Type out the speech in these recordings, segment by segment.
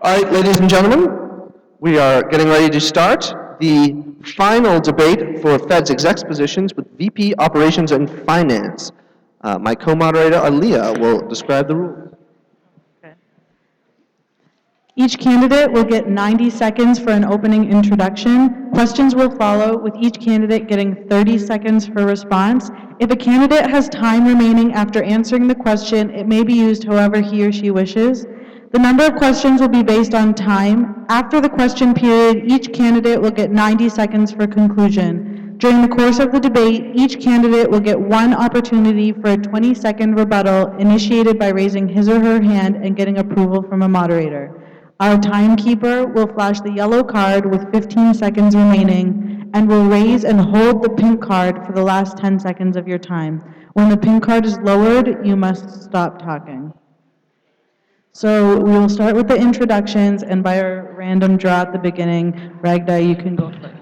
All right, ladies and gentlemen, we are getting ready to start the final debate for Fed's execs positions with VP Operations and Finance. My co-moderator, Aaliyah, will describe the rules. Each candidate will get 90 seconds for an opening introduction. Questions will follow, with each candidate getting 30 seconds for response. If a candidate has time remaining after answering the question, it may be used however he or she wishes. The number of questions will be based on time. After the question period, each candidate will get 90 seconds for conclusion. During the course of the debate, each candidate will get one opportunity for a 20-second rebuttal initiated by raising his or her hand and getting approval from a moderator. Our timekeeper will flash the yellow card with 15 seconds remaining and will raise and hold the pink card for the last 10 seconds of your time. When the pink card is lowered, you must stop talking. So we will start with the introductions, and by a random draw at the beginning, Ragda, you can go first.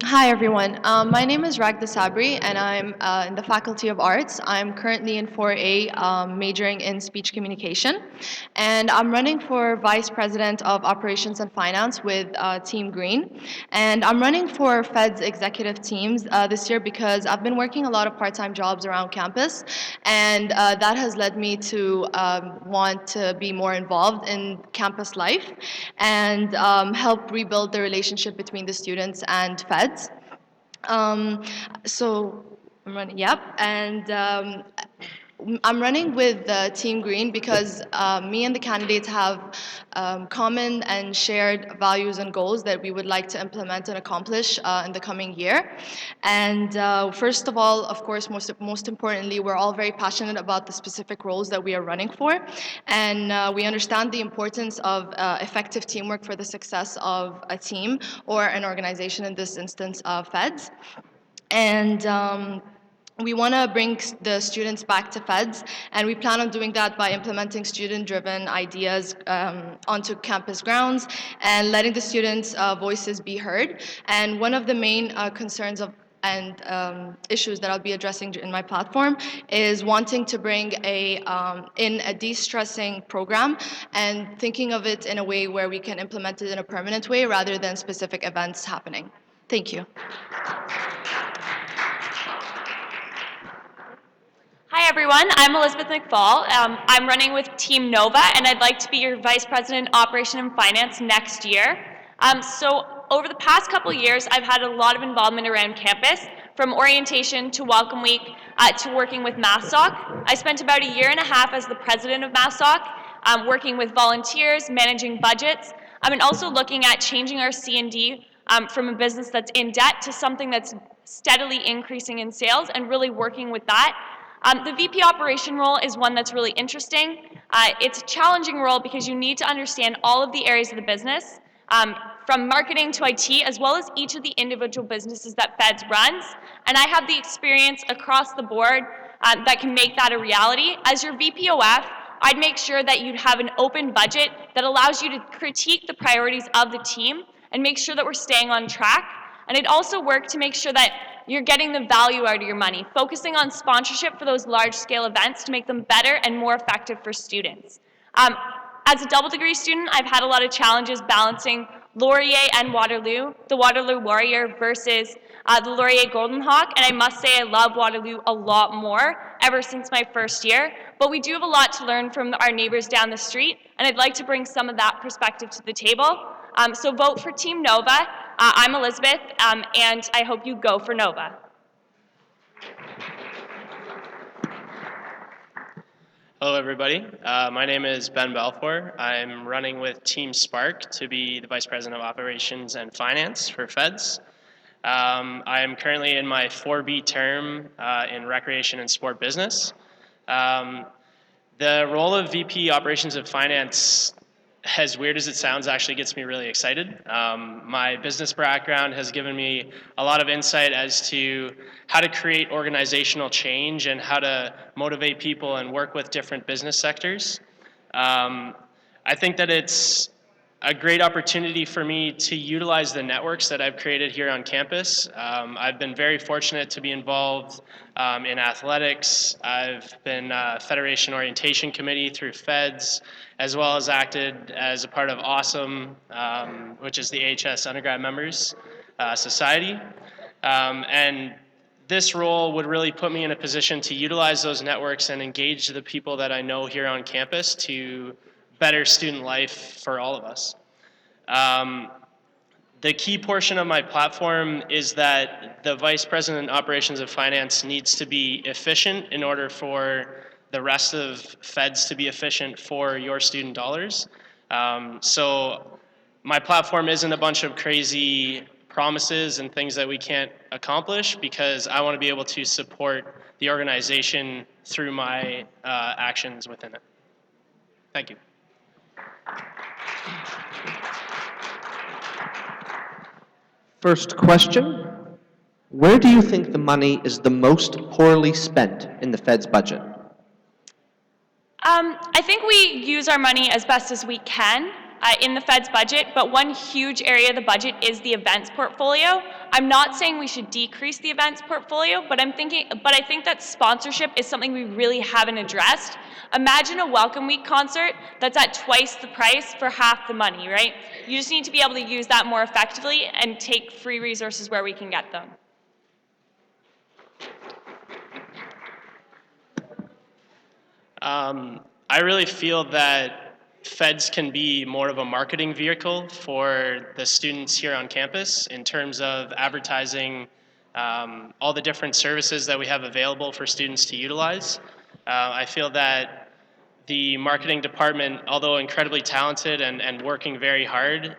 Hi everyone. My name is Ragda Sabri, and I'm in the Faculty of Arts. I'm currently in 4A, majoring in speech communication, and I'm running for Vice President of Operations and Finance with Team Green. And I'm running for Fed's executive teams this year because I've been working a lot of part-time jobs around campus, and that has led me to want to be more involved in campus life and help rebuild the relationship between the students and Feds. So I'm running, yep, and I'm running with Team Green because me and the candidates have common and shared values and goals that we would like to implement and accomplish in the coming year. And first of all, of course, most importantly, we're all very passionate about the specific roles that we are running for, and we understand the importance of effective teamwork for the success of a team or an organization, in this instance, Feds. And we want to bring the students back to Feds, and we plan on doing that by implementing student-driven ideas onto campus grounds and letting the students' voices be heard. And one of the main concerns and issues that I'll be addressing in my platform is wanting to bring in a de-stressing program and thinking of it in a way where we can implement it in a permanent way rather than specific events happening. Thank you. Hi everyone, I'm Elizabeth McFall. I'm running with Team Nova, and I'd like to be your Vice President, Operation and Finance next year. So over the past couple years, I've had a lot of involvement around campus, from orientation to Welcome Week to working with MassDoc. I spent about a year and a half as the president of MassDoc, working with volunteers, managing budgets, and also looking at changing our C&D from a business that's in debt to something that's steadily increasing in sales, and really working with that. The VP operation role is one that's really interesting. It's a challenging role because you need to understand all of the areas of the business, from marketing to IT, as well as each of the individual businesses that Feds runs. And I have the experience across the board that can make that a reality. As your VPOF, I'd make sure that you'd have an open budget that allows you to critique the priorities of the team and make sure that we're staying on track. And I'd also work to make sure that you're getting the value out of your money, focusing on sponsorship for those large-scale events to make them better and more effective for students. As a double degree student, I've had a lot of challenges balancing Laurier and Waterloo, the Waterloo Warrior versus the Laurier Golden Hawk, and I must say I love Waterloo a lot more ever since my first year, but we do have a lot to learn from our neighbors down the street, and I'd like to bring some of that perspective to the table. So vote for Team Nova. I'm Elizabeth, and I hope you go for Nova. Hello, everybody. My name is Ben Balfour. I'm running with Team Spark to be the Vice President of Operations and Finance for Feds. I am currently in my 4B term in Recreation and Sport Business. The role of VP Operations and Finance, as weird as it sounds, actually gets me really excited. My business background has given me a lot of insight as to how to create organizational change and how to motivate people and work with different business sectors. I think that it's a great opportunity for me to utilize the networks that I've created here on campus. I've been very fortunate to be involved in athletics. I've been Federation Orientation Committee through Feds, as well as acted as a part of AWESOME, which is the AHS Undergrad Members Society. And this role would really put me in a position to utilize those networks and engage the people that I know here on campus to better student life for all of us. The key portion of my platform is that the Vice President of Operations and Finance needs to be efficient in order for the rest of Feds to be efficient for your student dollars. So my platform isn't a bunch of crazy promises and things that we can't accomplish, because I want to be able to support the organization through my actions within it. Thank you. First question, where do you think the money is the most poorly spent in the Fed's budget? I think we use our money as best as we can in the Fed's budget, but one huge area of the budget is the events portfolio. I'm not saying we should decrease the events portfolio, but I think that sponsorship is something we really haven't addressed. Imagine a Welcome Week concert that's at twice the price for half the money, right? You just need to be able to use that more effectively and take free resources where we can get them. I really feel that Feds can be more of a marketing vehicle for the students here on campus in terms of advertising all the different services that we have available for students to utilize. I feel that the marketing department, although incredibly talented and working very hard,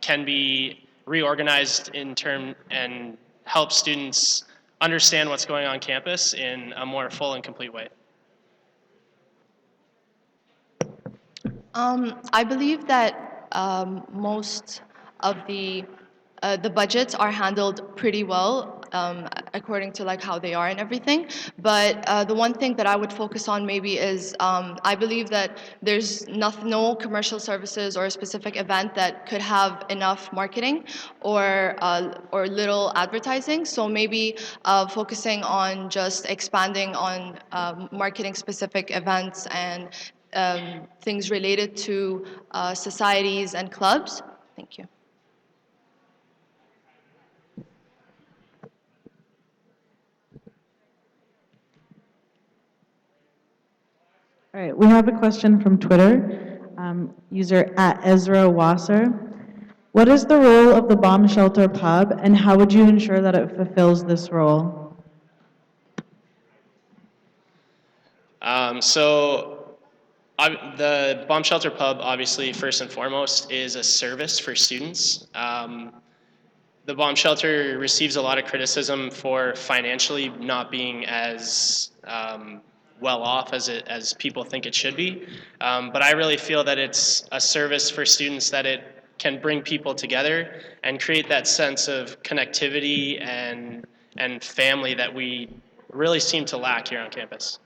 can be reorganized and help students understand what's going on campus in a more full and complete way. I believe that most of the budgets are handled pretty well according to like how they are and everything. But the one thing that I would focus on maybe is I believe that there's no commercial services or a specific event that could have enough marketing or little advertising. So maybe focusing on just expanding on marketing specific events and things related to societies and clubs. Thank you. All right, we have a question from Twitter, user @EzraWasser. What is the role of the bomb shelter pub, and how would you ensure that it fulfills this role? The bomb shelter pub, obviously, first and foremost, is a service for students. The bomb shelter receives a lot of criticism for financially not being as well off as people think it should be. But I really feel that it's a service for students, that it can bring people together and create that sense of connectivity and family that we really seem to lack here on campus.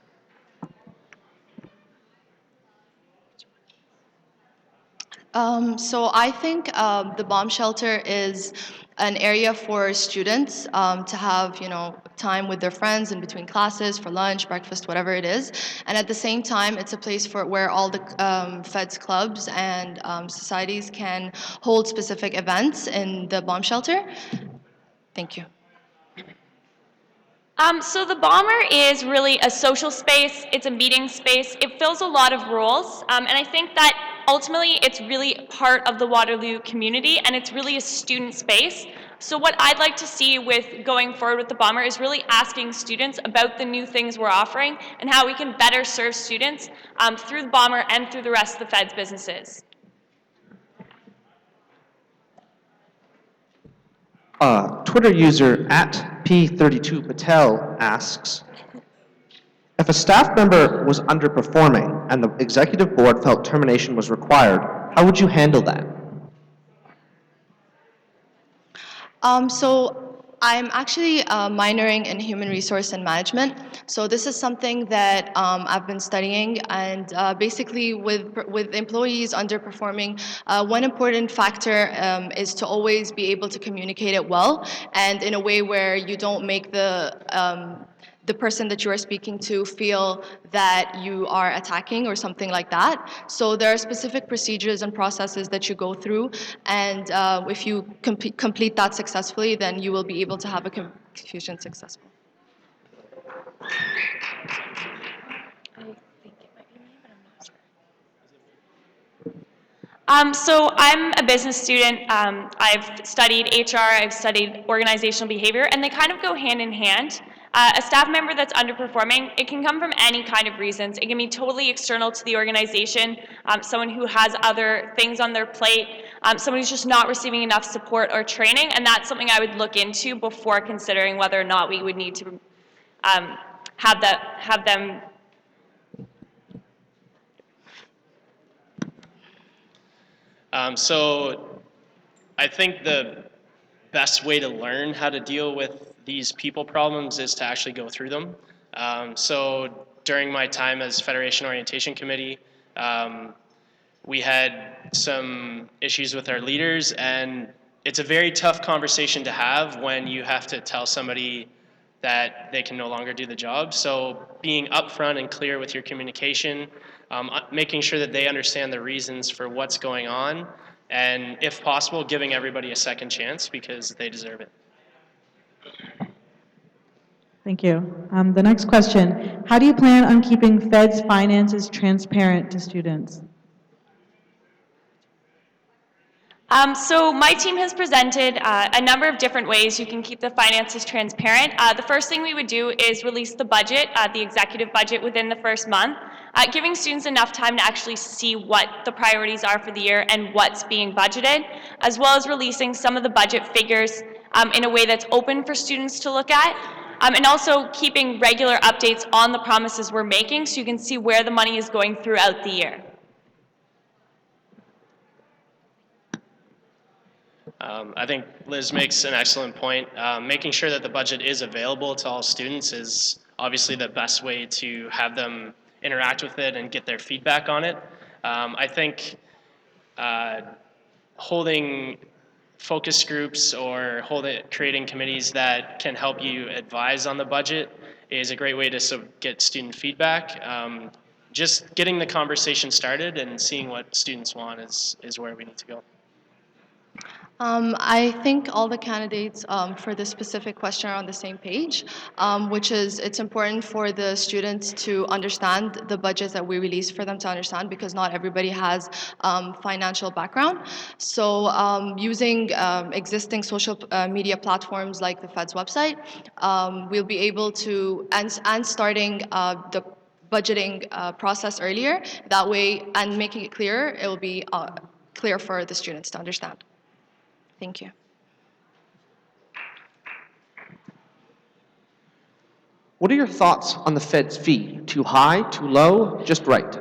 So I think the bomb shelter is an area for students to have, time with their friends in between classes, for lunch, breakfast, whatever it is. And at the same time, it's a place where all the Feds clubs and societies can hold specific events in the bomb shelter. Thank you. So the Bomber is really a social space, it's a meeting space, it fills a lot of roles, and I think that ultimately it's really part of the Waterloo community, and it's really a student space. So what I'd like to see with going forward with the Bomber is really asking students about the new things we're offering and how we can better serve students through the Bomber and through the rest of the Fed's businesses. Twitter user @P32Patel asks, if a staff member was underperforming and the executive board felt termination was required, how would you handle that? So I'm actually minoring in human resource and management. So this is something that I've been studying, and basically with employees underperforming, one important factor is to always be able to communicate it well, and in a way where you don't make the person that you are speaking to feel that you are attacking or something like that. So there are specific procedures and processes that you go through, and if you complete that successfully, then you will be able to have a confusion successful. So I'm a business student. I've studied HR, I've studied organizational behavior, and they kind of go hand in hand. A staff member that's underperforming, it can come from any kind of reasons. It can be totally external to the organization, someone who has other things on their plate, someone who's just not receiving enough support or training, and that's something I would look into before considering whether or not we would need to have them. So I think the best way to learn how to deal with these people problems is to actually go through them. So during my time as Federation Orientation Committee, we had some issues with our leaders, and it's a very tough conversation to have when you have to tell somebody that they can no longer do the job. So being upfront and clear with your communication, making sure that they understand the reasons for what's going on, and if possible, giving everybody a second chance because they deserve it. Thank you. The next question, how do you plan on keeping Fed's finances transparent to students? So my team has presented a number of different ways you can keep the finances transparent. The first thing we would do is release the budget, the executive budget, within the first month, giving students enough time to actually see what the priorities are for the year and what's being budgeted, as well as releasing some of the budget figures in a way that's open for students to look at, and also keeping regular updates on the promises we're making so you can see where the money is going throughout the year. I think Liz makes an excellent point. Making sure that the budget is available to all students is obviously the best way to have them interact with it and get their feedback on it. I think holding focus groups or creating committees that can help you advise on the budget is a great way to get student feedback. Just getting the conversation started and seeing what students want is where we need to go. I think all the candidates for this specific question are on the same page, which is it's important for the students to understand the budgets that we release for them to understand because not everybody has financial background. So using existing social media platforms like the Fed's website, we'll be able to, and starting the budgeting process earlier, that way, and making it clearer, it will be clear for the students to understand. Thank you. What are your thoughts on the Fed's fee? Too high, too low, just right?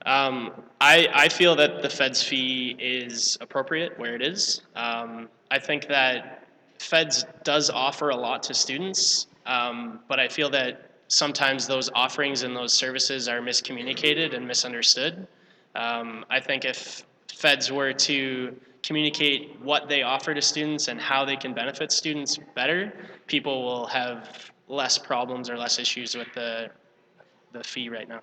I feel that the Fed's fee is appropriate where it is. I think that Feds does offer a lot to students, but I feel that sometimes those offerings and those services are miscommunicated and misunderstood. I think if Feds were to communicate what they offer to students and how they can benefit students better, people will have less problems or less issues with the fee right now.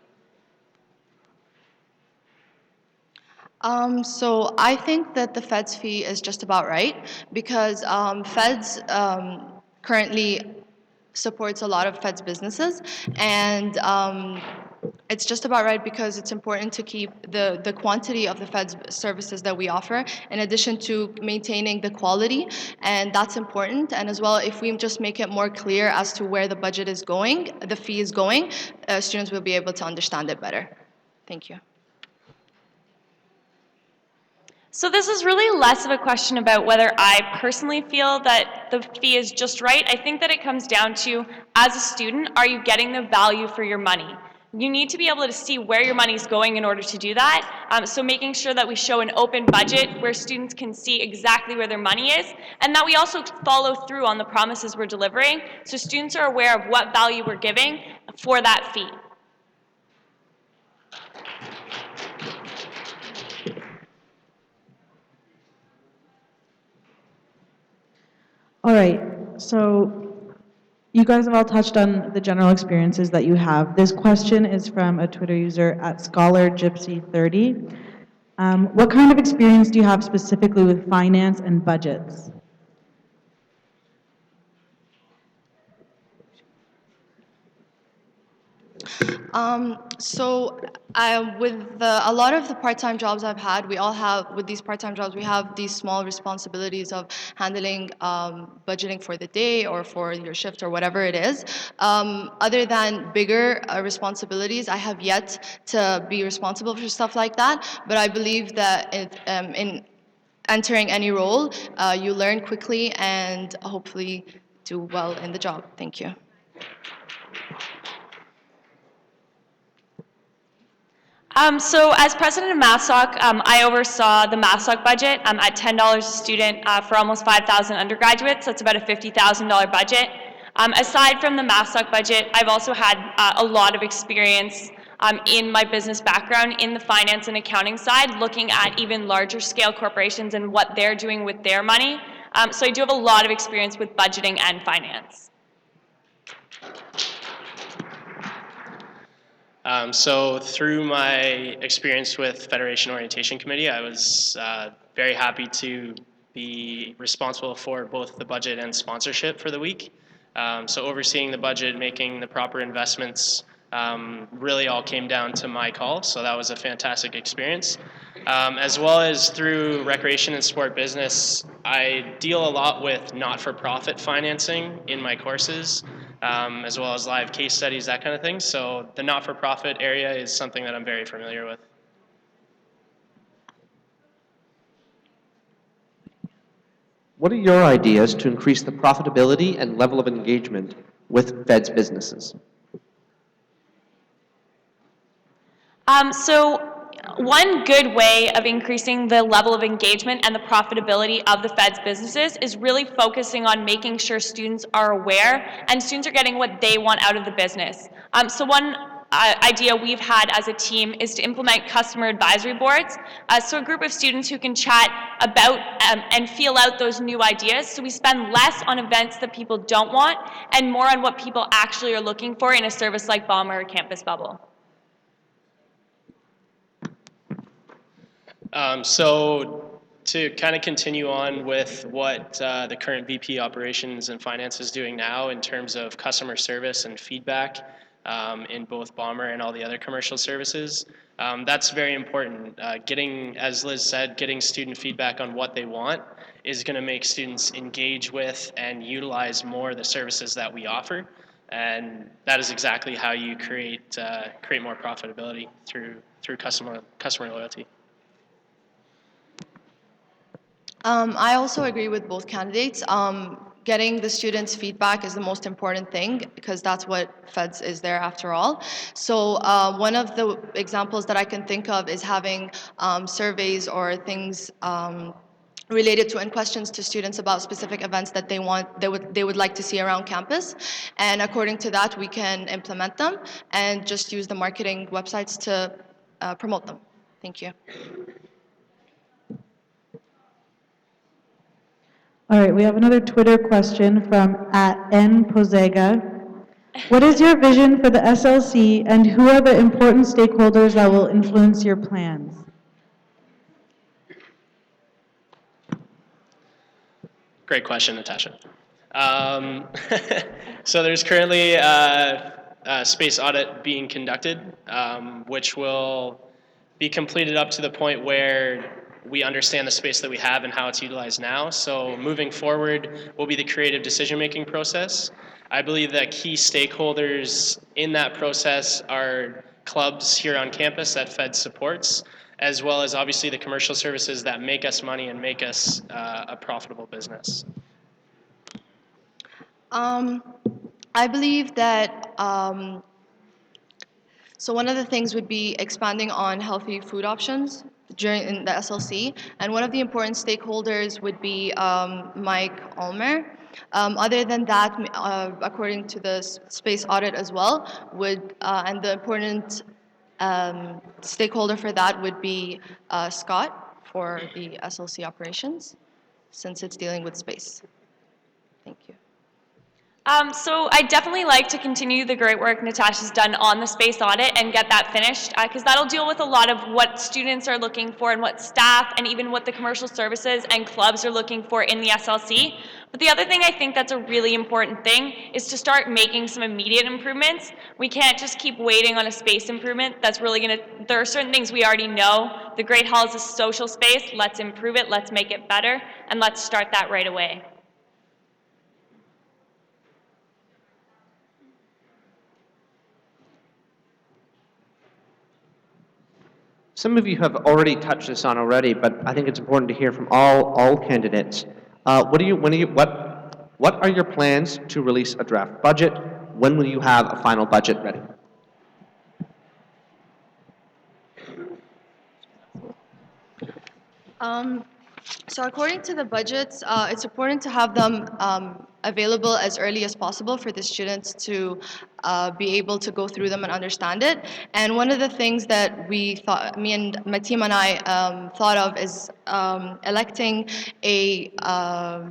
So I think that the Fed's fee is just about right because Feds currently supports a lot of Fed's businesses, and it's just about right because it's important to keep the quantity of the Fed's services that we offer in addition to maintaining the quality, and that's important. And as well, if we just make it more clear as to where the budget is going, the fee is going, students will be able to understand it better. Thank you. So this is really less of a question about whether I personally feel that the fee is just right. I think that it comes down to, as a student, are you getting the value for your money? You need to be able to see where your money's going in order to do that. So making sure that we show an open budget where students can see exactly where their money is, and that we also follow through on the promises we're delivering, so students are aware of what value we're giving for that fee. All right, so you guys have all touched on the general experiences that you have. This question is from a Twitter user at ScholarGypsy30. What kind of experience do you have specifically with finance and budgets? With a lot of the part-time jobs I've had, with these part-time jobs, we have these small responsibilities of handling budgeting for the day or for your shift or whatever it is. Other than bigger responsibilities, I have yet to be responsible for stuff like that, but I believe that in entering any role, you learn quickly and hopefully do well in the job. Thank you. So as president of MathSoc, I oversaw the MathSoc budget at $10 a student for almost 5,000 undergraduates. That's about a $50,000 budget. Aside from the MathSoc budget, I've also had a lot of experience in my business background in the finance and accounting side, looking at even larger scale corporations and what they're doing with their money. So I do have a lot of experience with budgeting and finance. So through my experience with Federation Orientation Committee, I was very happy to be responsible for both the budget and sponsorship for the week. So overseeing the budget, making the proper investments, really all came down to my call. So that was a fantastic experience. As well as through recreation and sport business, I deal a lot with not-for-profit financing in my courses, as well as live case studies, that kind of thing. So the not-for-profit area is something that I'm very familiar with. What are your ideas to increase the profitability and level of engagement with Fed's businesses? So one good way of increasing the level of engagement and the profitability of the Fed's businesses is really focusing on making sure students are aware and students are getting what they want out of the business. So one idea we've had as a team is to implement customer advisory boards. So a group of students who can chat about and feel out those new ideas. So we spend less on events that people don't want and more on what people actually are looking for in a service like Bomber or Campus Bubble. So to kind of continue on with what the current VP Operations and Finance is doing now in terms of customer service and feedback in both Bomber and all the other commercial services, that's very important. Getting, as Liz said, getting student feedback on what they want is going to make students engage with and utilize more the services that we offer. And that is exactly how you create more profitability through customer loyalty. I also agree with both candidates. Getting the students' feedback is the most important thing because that's what Feds is there after all. So one of the examples that I can think of is having surveys or things related to and questions to students about specific events that they would like to see around campus, and according to that we can implement them and just use the marketing websites to promote them. Thank you. All right, we have another Twitter question from @npozega. What is your vision for the SLC and who are the important stakeholders that will influence your plans? Great question, Natasha. So there's currently a space audit being conducted, which will be completed up to the point where we understand the space that we have and how it's utilized now. So moving forward will be the creative decision-making process. I believe that key stakeholders in that process are clubs here on campus that Fed supports, as well as obviously the commercial services that make us money and make us a profitable business. I believe that So one of the things would be expanding on healthy food options in the SLC, and one of the important stakeholders would be Mike Ulmer. Other than that, according to the space audit as well, and the important stakeholder for that would be Scott for the SLC operations, since it's dealing with space. Thank you. So I definitely like to continue the great work Natasha's done on the space audit and get that finished, because that'll deal with a lot of what students are looking for and what staff and even what the commercial services and clubs are looking for in the SLC. But the other thing I think that's a really important thing is to start making some immediate improvements. We can't just keep waiting on a space improvement. That's really there are certain things we already know. The Great Hall is a social space. Let's improve it, let's make it better, and let's start that right away. Some of you have already touched this on already, but I think it's important to hear from all candidates. What are your plans to release a draft budget? When will you have a final budget ready? So according to the budgets, it's important to have them available as early as possible for the students to be able to go through them and understand it. And one of the things that me and my team and I thought of is electing a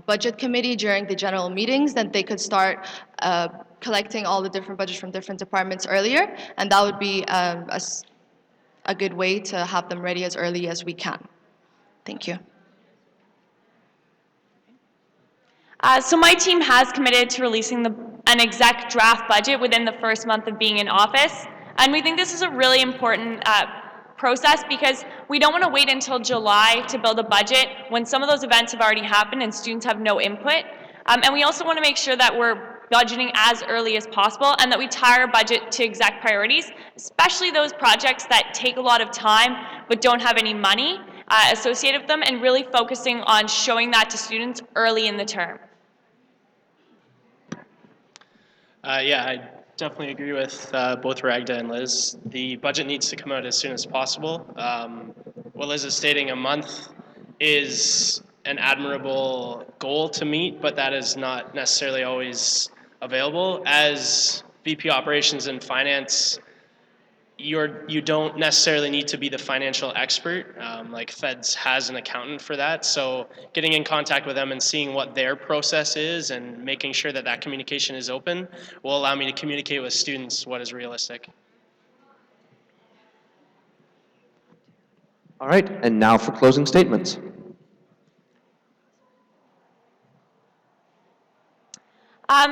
budget committee during the general meetings, that they could start collecting all the different budgets from different departments earlier, and that would be a good way to have them ready as early as we can. Thank you. So my team has committed to releasing an exec draft budget within the first month of being in office. And we think this is a really important process, because we don't want to wait until July to build a budget when some of those events have already happened and students have no input. And we also want to make sure that we're budgeting as early as possible and that we tie our budget to exec priorities, especially those projects that take a lot of time but don't have any money associated with them, and really focusing on showing that to students early in the term. Yeah, I definitely agree with both Ragda and Liz. The budget needs to come out as soon as possible. What Liz is stating, a month is an admirable goal to meet, but that is not necessarily always available. As VP Operations and Finance, you don't necessarily need to be the financial expert. Like Feds has an accountant for that, so getting in contact with them and seeing what their process is and making sure that that communication is open will allow me to communicate with students what is realistic. All right, and now for closing statements.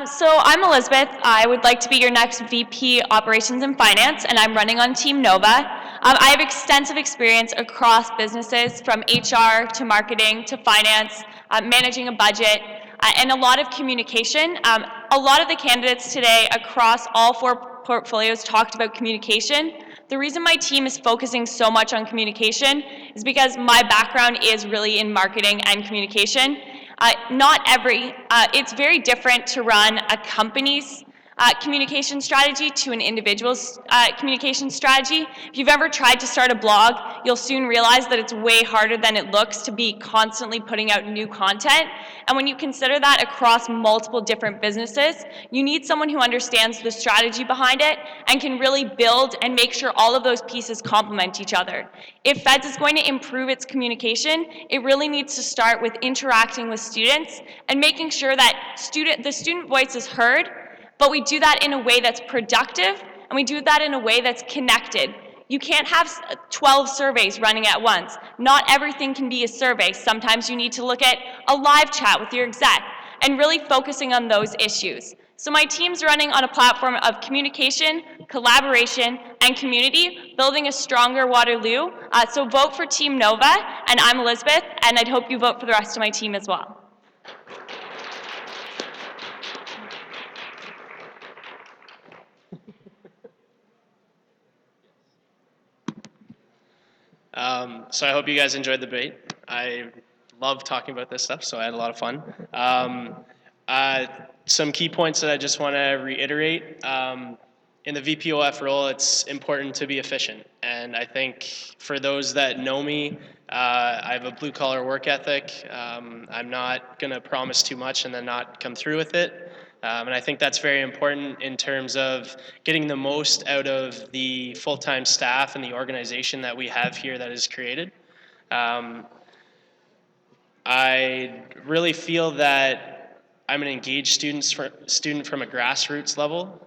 So I'm Elizabeth. I would like to be your next VP Operations and Finance, and I'm running on Team Nova. I have extensive experience across businesses, from HR to marketing to finance, managing a budget, and a lot of communication. A lot of the candidates today across all 4 portfolios talked about communication. The reason my team is focusing so much on communication is because my background is really in marketing and communication. It's very different to run a company's communication strategy to an individual's communication strategy. If you've ever tried to start a blog, you'll soon realize that it's way harder than it looks to be constantly putting out new content. And when you consider that across multiple different businesses, you need someone who understands the strategy behind it and can really build and make sure all of those pieces complement each other. If Feds is going to improve its communication, it really needs to start with interacting with students and making sure that the student voice is heard, but we do that in a way that's productive, and we do that in a way that's connected. You can't have 12 surveys running at once. Not everything can be a survey. Sometimes you need to look at a live chat with your exec and really focusing on those issues. So my team's running on a platform of communication, collaboration, and community, building a stronger Waterloo. So vote for Team Nova, and I'm Elizabeth, and I'd hope you vote for the rest of my team as well. So I hope you guys enjoyed the debate. I love talking about this stuff, so I had a lot of fun. Some key points that I just want to reiterate. in the VPOF role, it's important to be efficient. And I think for those that know me, I have a blue collar work ethic. I'm not going to promise too much and then not come through with it. And I think that's very important in terms of getting the most out of the full-time staff and the organization that we have here that is created. I really feel that I'm an engaged student from a grassroots level.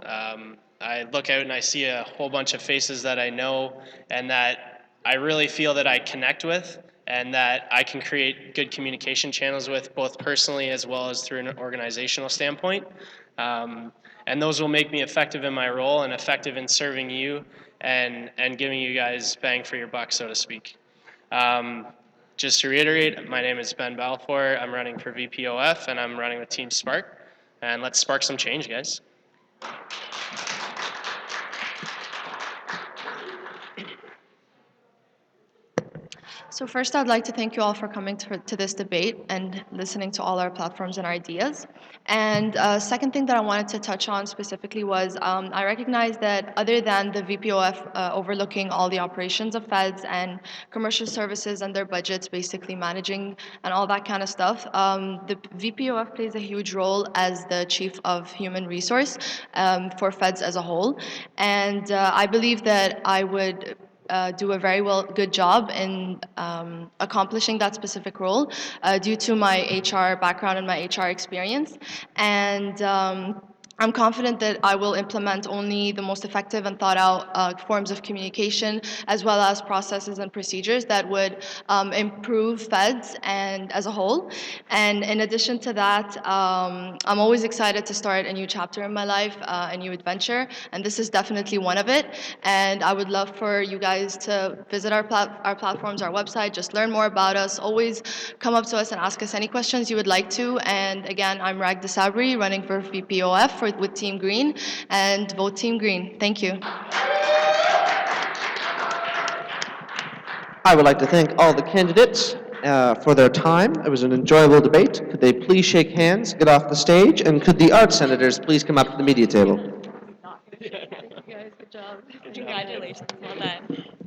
I look out and I see a whole bunch of faces that I know and that I really feel that I connect with and that I can create good communication channels with, both personally as well as through an organizational standpoint. And those will make me effective in my role and effective in serving you and giving you guys bang for your buck, so to speak. Just to reiterate, my name is Ben Balfour. I'm running for VPOF, and I'm running with Team Spark. And let's spark some change, guys. So first, I'd like to thank you all for coming to this debate and listening to all our platforms and our ideas. And second thing that I wanted to touch on specifically was I recognize that other than the VPOF overlooking all the operations of feds and commercial services and their budgets, basically managing and all that kind of stuff, the VPOF plays a huge role as the chief of human resource for feds as a whole. And I believe that I would do a very good job in accomplishing that specific role due to my HR background and my HR experience. And I'm confident that I will implement only the most effective and thought out forms of communication, as well as processes and procedures that would improve feds and as a whole. And in addition to that, I'm always excited to start a new chapter in my life, a new adventure, and this is definitely one of it. And I would love for you guys to visit our platforms, our website, just learn more about us. Always come up to us and ask us any questions you would like to. And again, I'm Rag Desabri, running for VPOF with Team Green, and vote Team Green. Thank you. I would like to thank all the candidates for their time. It was an enjoyable debate. Could they please shake hands, get off the stage, and could the art senators please come up to the media table? Thank you guys. Good job. Congratulations. Well done.